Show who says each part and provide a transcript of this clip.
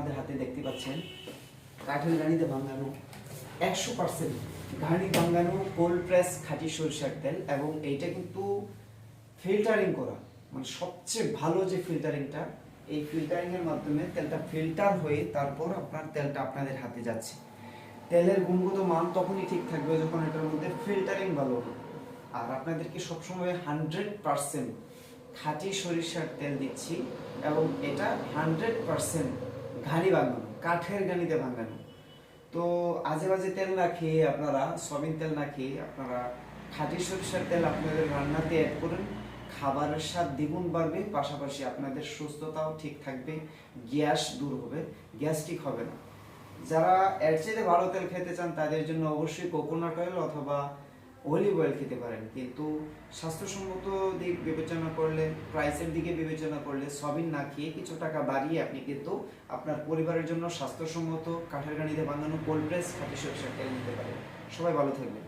Speaker 1: আমাদের হাতে দেখতে পাচ্ছেন কাঠের গাড়িতে ভাঙানো 100% ঘানি ভাঙানো কোল্ড প্রেস খাঁটি সরিষার তেল, এবং এইটা কিন্তু ফিল্টারিং করা, মানে সবচেয়ে ভালো যে ফিল্টারিংটা, এই ফিল্টারিং এর মাধ্যমে তেলটা ফিল্টার হয়ে তারপর আপনার তেলটা আপনাদের হাতে যাচ্ছে। তেলের গুণগত মান তখনই ঠিক থাকবে যখন এটার মধ্যে ফিল্টারিং ভালো হবে। আর আপনাদেরকে সবসময় 100% খাঁটি সরিষার তেল দিচ্ছি, এবং এটা 100% ঘানি ভাঙানো, কাঠের গানিতে ভাঙানো। তো আজে বাজে তেল না খেয়ে আপনারা, সয়াবিন তেল না খেয়ে আপনারা খাঁটি সরিষার তেল আপনাদের রান্নাতে অ্যাড করুন। খাবারের স্বাদ দ্বিগুণ বাড়বে, পাশাপাশি আপনাদের সুস্থতাও ঠিক থাকবে, গ্যাস দূর হবে, গ্যাস্ট্রিক হবে না। যারা এর চেয়ে ভালো তেল খেতে চান তাদের জন্য অবশ্যই কোকোনাট অয়েল অথবা অলিভ অয়েল খেতে পারেন, কিন্তু স্বাস্থ্যসম্মত দিক বিবেচনা করলে, প্রাইসের দিকে বিবেচনা করলে সয়াবিন না খেয়ে কিছু টাকা বাড়িয়ে আপনি কিন্তু আপনার পরিবারের জন্য স্বাস্থ্যসম্মত কাঠের গাড়িতে বানানো কোল্ড প্রেস খাঁটি সরিষার তেল নিতে পারেন। সবাই ভালো থাকবেন।